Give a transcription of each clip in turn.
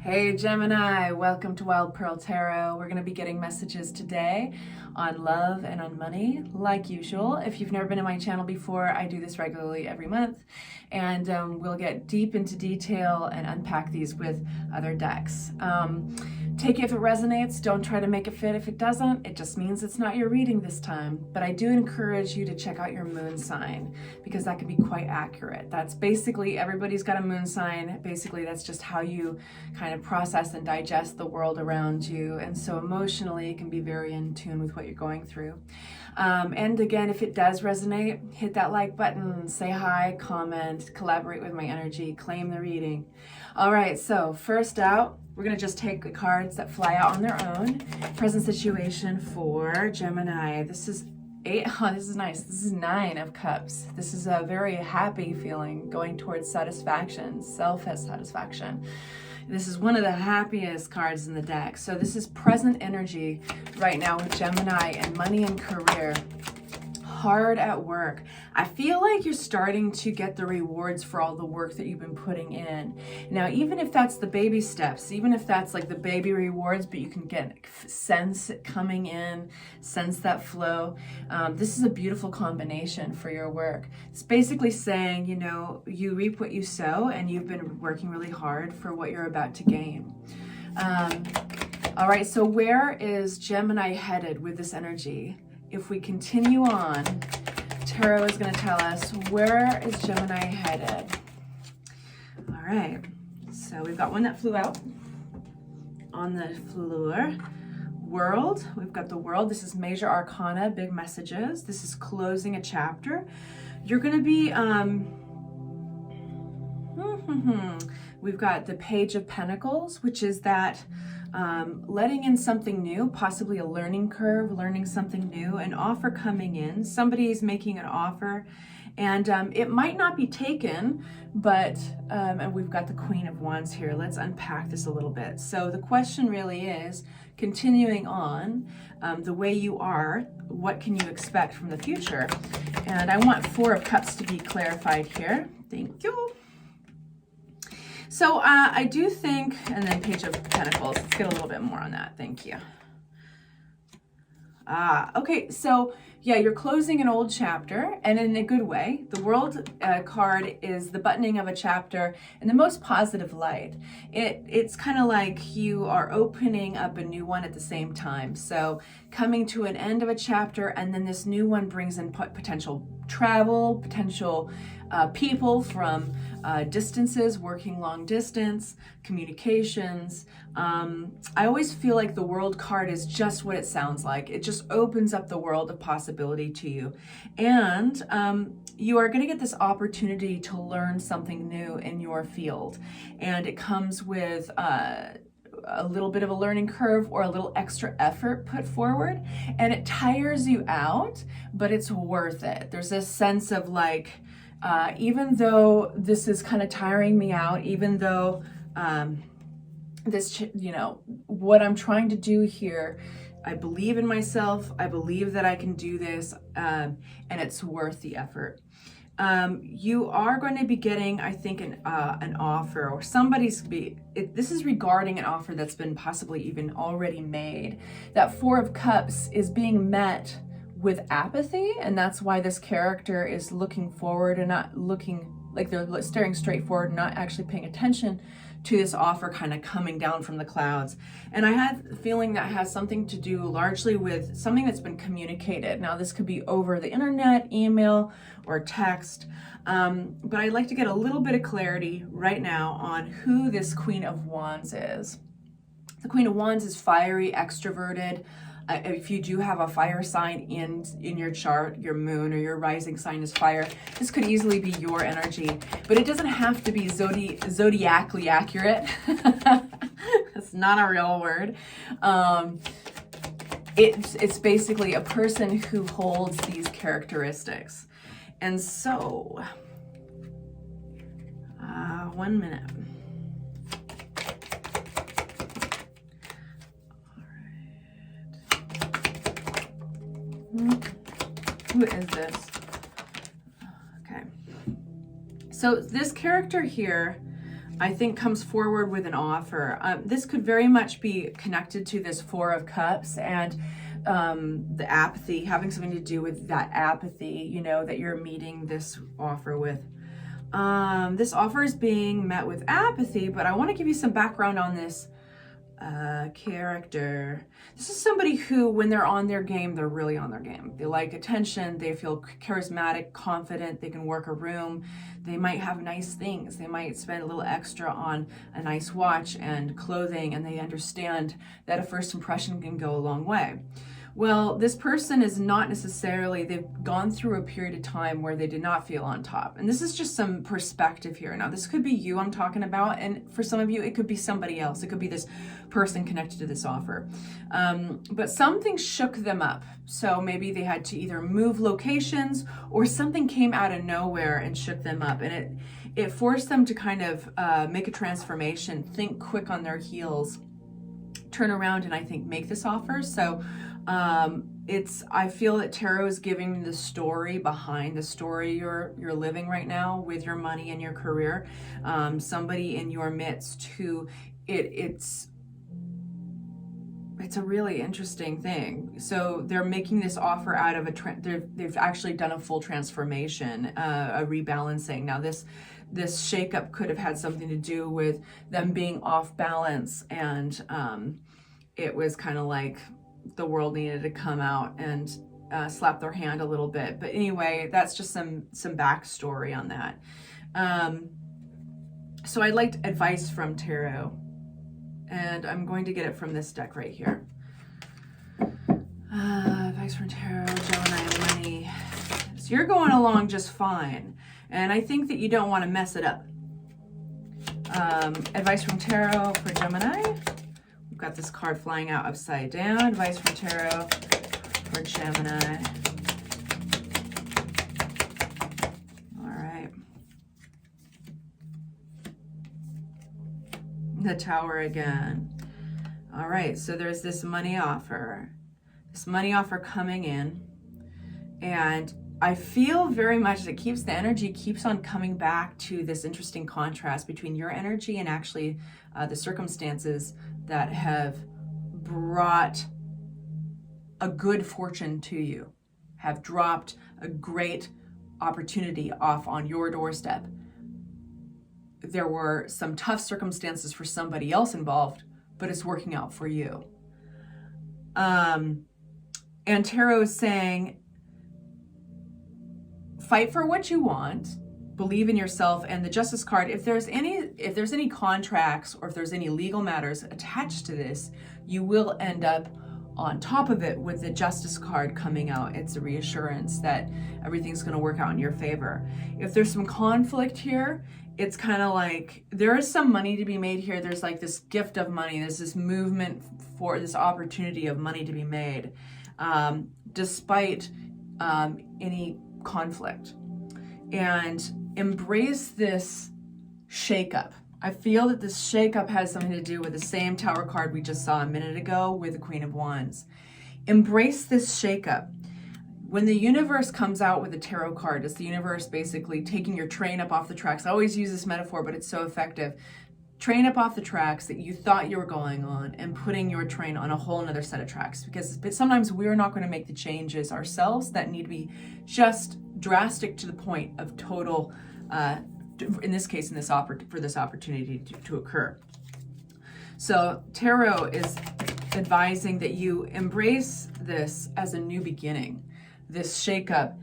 Hey Gemini, welcome to Wild Pearl Tarot. We're going to be getting messages today on love and on money, like usual. If you've never been to my channel before, I do this regularly every month, and we'll get deep into detail and unpack these with other decks. Take it if it resonates. Don't try to make it fit if it doesn't. It just means it's not your reading this time. But I do encourage you to check out your moon sign, because that can be quite accurate. That's basically, everybody's got a moon sign. Basically, that's just how you kind of process and digest the world around you. And so emotionally, it can be very in tune with what you're going through. And again, if it does resonate, hit that like button, say hi, comment, collaborate with my energy, claim the reading. All right, so first out, we're going to just take the cards that fly out on their own. Present situation for Gemini. This is this is nice. This is 9 of Cups. This is a very happy feeling going towards satisfaction, self-satisfaction. This is one of the happiest cards in the deck. So this is present energy right now with Gemini and money and career. Hard at work. I feel like you're starting to get the rewards for all the work that you've been putting in. Now, even if that's the baby steps, even if that's like the baby rewards, but you can sense it coming in, sense that flow. This is a beautiful combination for your work. It's basically saying, you know, you reap what you sow, and you've been working really hard for what you're about to gain. All right, so where is Gemini headed with this energy? If we continue on, Tarot is going to tell us, where is Gemini headed? All right, so we've got one that flew out on the floor. World, we've got the World. This is major arcana, big messages. This is closing a chapter. You're going to be, we've got the Page of Pentacles, which is that letting in something new, possibly a learning curve, learning something new, an offer coming in. Somebody's making an offer, and it might not be taken, but, and we've got the Queen of Wands here. Let's unpack this a little bit. So the question really is, continuing on the way you are, what can you expect from the future? And I want 4 of Cups to be clarified here. Thank you. So I do think, and then Page of Pentacles, let's get a little bit more on that. Thank you. Okay, so yeah, you're closing an old chapter, and in a good way. The World card is the buttoning of a chapter in the most positive light. It's kind of like you are opening up a new one at the same time. So coming to an end of a chapter, and then this new one brings in potential travel, potential people from distances, working long distance, communications. I always feel like the World card is just what it sounds like. It just opens up the world of possibility to you. And you are going to get this opportunity to learn something new in your field. And it comes with a little bit of a learning curve or a little extra effort put forward. And it tires you out, but it's worth it. There's this sense of like, even though this is kind of tiring me out, even though this, you know, what I'm trying to do here, I believe in myself, I believe that I can do this, and it's worth the effort. You are going to be getting, I think, an offer, or this is regarding an offer that's been possibly even already made. That 4 of Cups is being met with apathy, and that's why this character is looking forward and not looking like they're staring straight forward, not actually paying attention to this offer kind of coming down from the clouds. And I had the feeling that has something to do largely with something that's been communicated. Now, this could be over the internet, email, or text, but I'd like to get a little bit of clarity right now on who this Queen of Wands is. The Queen of Wands is fiery, extroverted. If you do have a fire sign in your chart, your moon or your rising sign is fire, this could easily be your energy, but it doesn't have to be zodiacally accurate. That's not a real word. It's basically a person who holds these characteristics. And so, 1 minute. Who is this? Okay. So this character here I think comes forward with an offer. This could very much be connected to this Four of Cups and the apathy, having something to do with that apathy, you know, that you're meeting this offer with. This offer is being met with apathy, but I want to give you some background on this character. This is somebody who, when they're on their game, they're really on their game. They like attention, they feel charismatic, confident, they can work a room, they might have nice things, they might spend a little extra on a nice watch and clothing, and they understand that a first impression can go a long way. Well, this person is not necessarily, they've gone through a period of time where they did not feel on top. And this is just some perspective here. Now, this could be you I'm talking about, and for some of you, it could be somebody else. It could be this person connected to this offer. But something shook them up. So maybe they had to either move locations or something came out of nowhere and shook them up. And it forced them to kind of make a transformation, think quick on their heels, turn around and I think make this offer. So I feel that tarot is giving the story behind the story you're living right now with your money and your career. Somebody in your midst who it's a really interesting thing. So they're making this offer out of they've actually done a full transformation, a rebalancing. Now this shakeup could have had something to do with them being off balance, and it was kind of like the world needed to come out and slap their hand a little bit. But anyway, that's just some backstory on that. So I'd like advice from tarot, and I'm going to get it from this deck right here. Advice from tarot, Gemini and money. So you're going along just fine, and I think that you don't want to mess it up. Advice from tarot for Gemini. Got this card flying out upside down. Advice from tarot for Gemini. All right. The Tower again. All right, so there's this money offer. This money offer coming in. And I feel very much that the energy keeps on coming back to this interesting contrast between your energy and actually the circumstances that have brought a good fortune to you, have dropped a great opportunity off on your doorstep. There were some tough circumstances for somebody else involved, but it's working out for you. And tarot is saying, fight for what you want, believe in yourself. And the Justice card, if there's any contracts or if there's any legal matters attached to this, you will end up on top of it with the Justice card coming out. It's a reassurance that everything's going to work out in your favor. If there's some conflict here, it's kind of like there is some money to be made here. There's like this gift of money. There's this movement for this opportunity of money to be made, despite any conflict. And embrace this shakeup. I feel that this shakeup has something to do with the same Tower card we just saw a minute ago with the Queen of Wands. Embrace this shakeup. When the universe comes out with a tarot card, it's the universe basically taking your train up off the tracks. I always use this metaphor, but it's so effective. Train up off the tracks that you thought you were going on and putting your train on a whole nother set of tracks, because sometimes we're not going to make the changes ourselves that need to be just drastic to the point of total, in this case, for this opportunity to occur. So tarot is advising that you embrace this as a new beginning, this shakeup.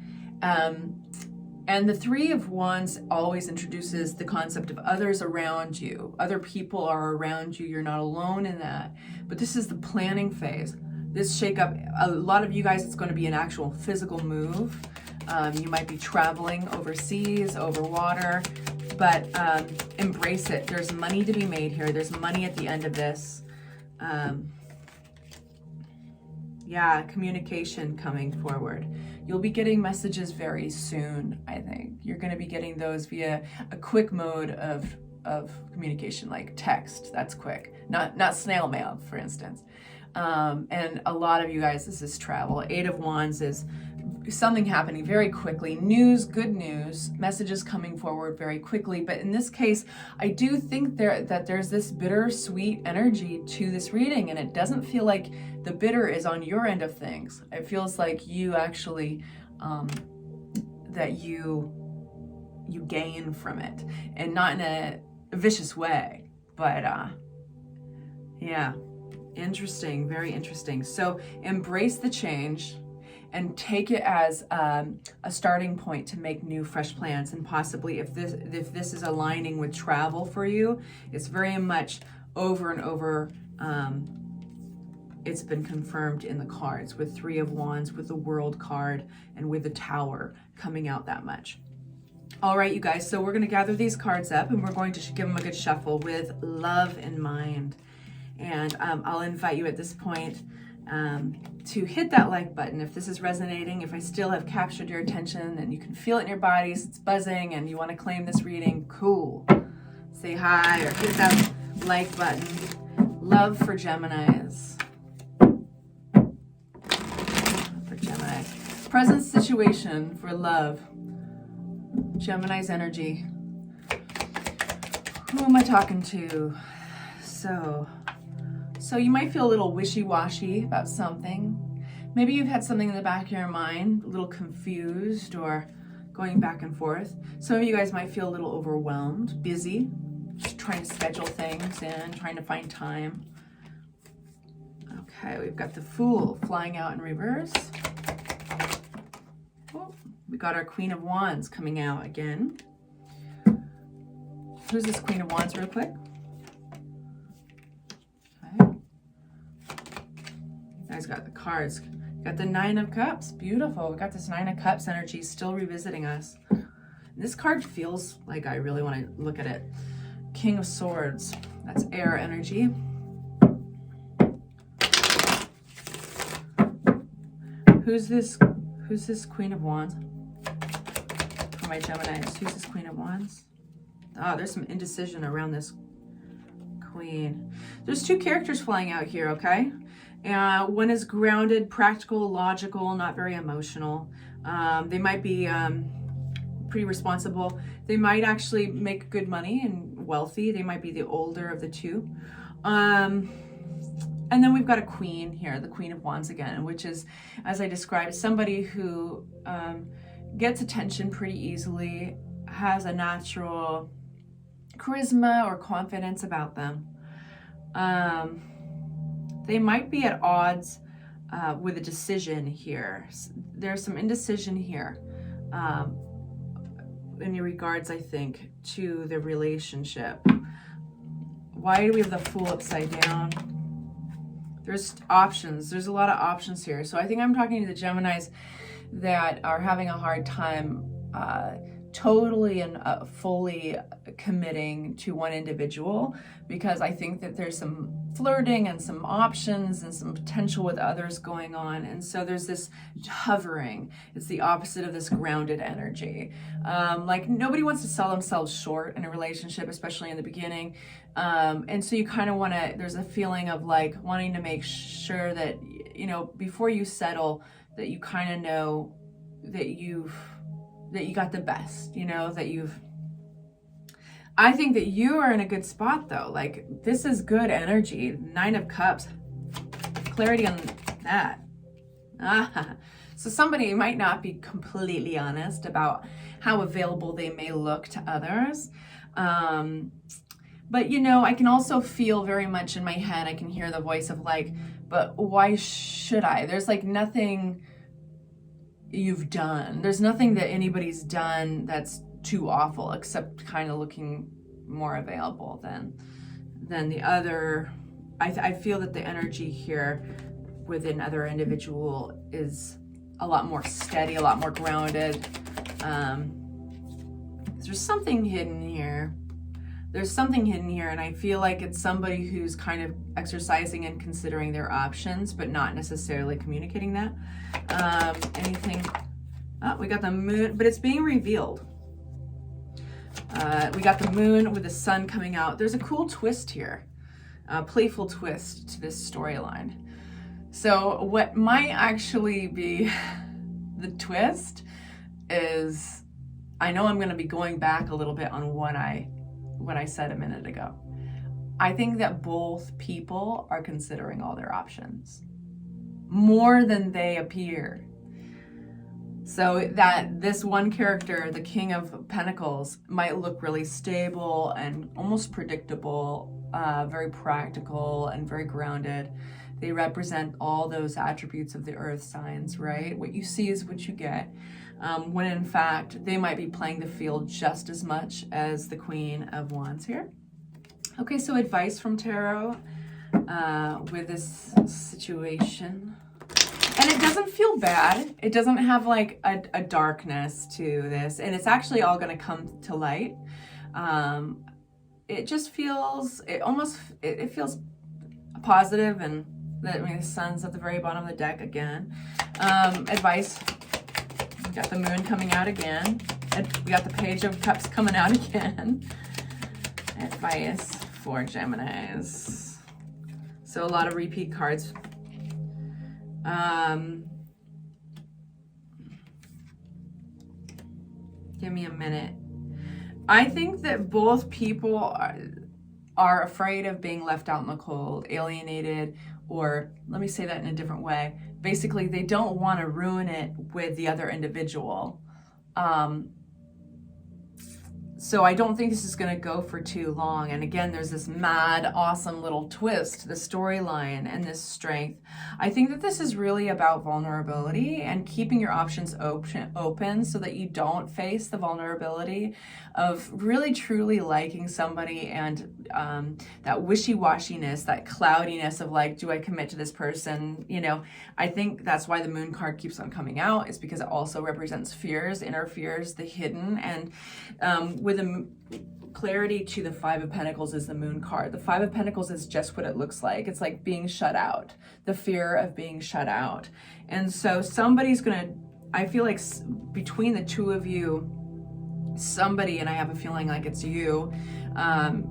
And the Three of Wands always introduces the concept of others around you. Other people are around you. You're not alone in that. But this is the planning phase. This shakeup, a lot of you guys, it's going to be an actual physical move. You might be traveling overseas, over water, but embrace it. There's money to be made here. There's money at the end of this. Yeah, communication coming forward. You'll be getting messages very soon, I think. You're going to be getting those via a quick mode of communication, like text. That's quick. Not snail mail, for instance. And a lot of you guys, this is travel. Eight of Wands is something happening very quickly, news, good news, messages coming forward very quickly. But in this case, I do think that there's this bittersweet energy to this reading, and it doesn't feel like the bitter is on your end of things. It feels like you actually, that you gain from it, and not in a vicious way, but yeah, interesting, very interesting. So embrace the change and take it as a starting point to make new, fresh plans. And possibly if this is aligning with travel for you, it's very much over and over. It's been confirmed in the cards with Three of Wands, with the World card, and with the Tower coming out that much. All right, you guys, so we're going to gather these cards up and we're going to give them a good shuffle with love in mind. And I'll invite you at this point to hit that like button if this is resonating. If I still have captured your attention and you can feel it in your bodies, it's buzzing, and you want to claim this reading, cool. Say hi or hit that like button. Love for Geminis. For Geminis. Present situation for love. Gemini's energy. Who am I talking to? So you might feel a little wishy-washy about something. Maybe you've had something in the back of your mind, a little confused or going back and forth. Some of you guys might feel a little overwhelmed, busy, just trying to schedule things in, trying to find time. Okay, we've got the Fool flying out in reverse. Oh, we got our Queen of Wands coming out again. Who's this Queen of Wands real quick? Guys got the cards. Got the Nine of Cups. Beautiful. We got this Nine of Cups energy still revisiting us. And this card feels like I really want to look at it. King of Swords. That's air energy. Who's this Queen of Wands? For my Geminis. Who's this Queen of Wands? Oh, there's some indecision around this Queen. There's two characters flying out here, okay? One is grounded, practical, logical, not very emotional. They might be pretty responsible. They might actually make good money and wealthy. They might be the older of the two. And then we've got a Queen here, the Queen of Wands again, which is, as I described, somebody who gets attention pretty easily, has a natural charisma or confidence about them. They might be at odds with a decision here. There's some indecision here in regards, I think, to the relationship. Why do we have the Fool upside down? There's options. There's a lot of options here. So I think I'm talking to the Geminis that are having a hard time totally and fully committing to one individual, because I think that there's some flirting and some options and some potential with others going on. And so there's this hovering. It's the opposite of this grounded energy. Like nobody wants to sell themselves short in a relationship, especially in the beginning. And so you kind of want to, there's a feeling of like wanting to make sure that, you know, before you settle, that you kind of know that you got the best, you know, that I think that you are in a good spot though. Like this is good energy. Nine of Cups, clarity on that. So somebody might not be completely honest about how available they may look to others. But you know, I can also feel very much in my head, I can hear the voice of like, but why should I? There's like nothing you've done. There's nothing that anybody's done that's too awful, except kind of looking more available than the other. I feel that the energy here with another individual is a lot more steady, a lot more grounded. There's something hidden here. There's something hidden here, and I feel like it's somebody who's kind of exercising and considering their options, but not necessarily communicating that. Anything? Oh, we got the Moon, but it's being revealed. We got the Moon with the Sun coming out. There's a cool twist here, a playful twist to this storyline. So what might actually be the twist is, I know I'm going to be going back a little bit on what I said a minute ago. I think that both people are considering all their options more than they appear. So that this one character, the King of Pentacles, might look really stable and almost predictable, very practical and very grounded. They represent all those attributes of the earth signs, right? What you see is what you get. When in fact, they might be playing the field just as much as the Queen of Wands here. Okay, so advice from Tarot with this situation. And it doesn't feel bad. It doesn't have like a darkness to this. And it's actually all going to come to light. It just feels, it feels positive. And the sun's at the very bottom of the deck again. Advice. We got the moon coming out again. We got the Page of Cups coming out again. Advice for Geminis. So a lot of repeat cards. Give me a minute. I think that both people are afraid of being left out in the cold, alienated, or let me say that in a different way. Basically, they don't want to ruin it with the other individual. So I don't think this is going to go for too long. And again, there's this mad, awesome little twist, the storyline and this strength. I think that this is really about vulnerability and keeping your options open so that you don't face the vulnerability of really truly liking somebody and that wishy-washiness, that cloudiness of like, do I commit to this person? You know, I think that's why the moon card keeps on coming out, is because it also represents fears, inner fears, the hidden. And with a clarity to the Five of Pentacles is the moon card. The Five of Pentacles is just what it looks like. It's like being shut out, the fear of being shut out. And so somebody's gonna, I feel like between the two of you, somebody, and I have a feeling like it's you,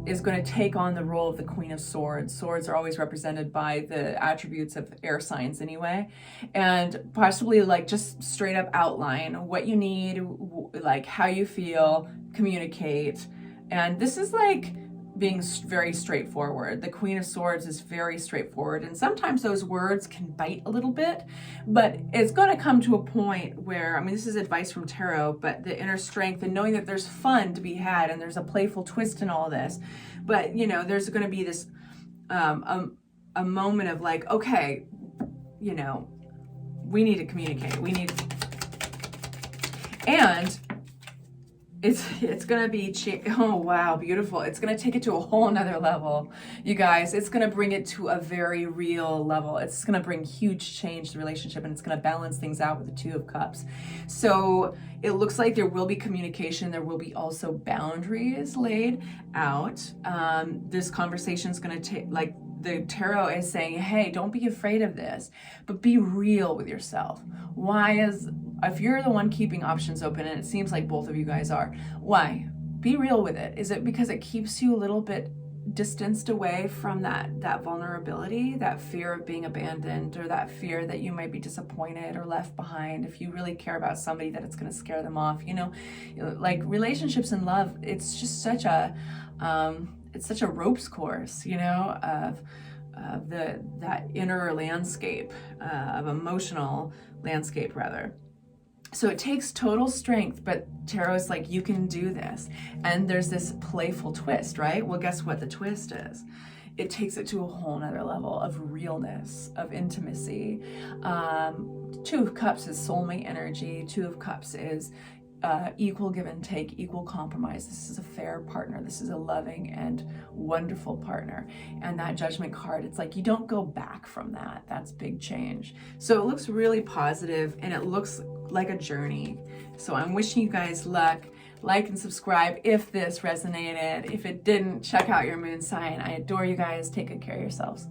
is going to take on the role of the Queen of Swords. Swords are always represented by the attributes of air signs anyway, and possibly like just straight up outline what you need, like how you feel, communicate. And this is like being very straightforward. The Queen of Swords is very straightforward, and sometimes those words can bite a little bit, but it's going to come to a point where, I mean, this is advice from Tarot, but the inner strength and knowing that there's fun to be had and there's a playful twist in all this, but you know, there's going to be this a moment of like, okay, you know, we need to communicate, and it's gonna be, oh wow, beautiful. It's gonna take it to a whole nother level, you guys. It's gonna bring it to a very real level. It's gonna bring huge change to the relationship, and it's gonna balance things out with the Two of Cups. So it looks like there will be communication. There will be also boundaries laid out. This conversation is gonna take, like, the Tarot is saying, hey, don't be afraid of this, but be real with yourself. If you're the one keeping options open, and it seems like both of you guys are, why? Be real with it. Is it because it keeps you a little bit distanced away from that vulnerability, that fear of being abandoned, or that fear that you might be disappointed or left behind? If you really care about somebody, that it's going to scare them off, you know, like relationships and love, it's just such a ropes course, you know, of that inner landscape, of emotional landscape rather. So it takes total strength, but Tarot's like, you can do this. And there's this playful twist, right? Well, guess what the twist is? It takes it to a whole nother level of realness, of intimacy. Two of Cups is soulmate energy. Two of Cups is equal give and take, equal compromise. This is a fair partner. This is a loving and wonderful partner. And that Judgment card, it's like you don't go back from that. That's big change. So it looks really positive, and it looks like a journey. So I'm wishing you guys luck. Like and subscribe if this resonated. If it didn't, check out your moon sign. I adore you guys. Take good care of yourselves.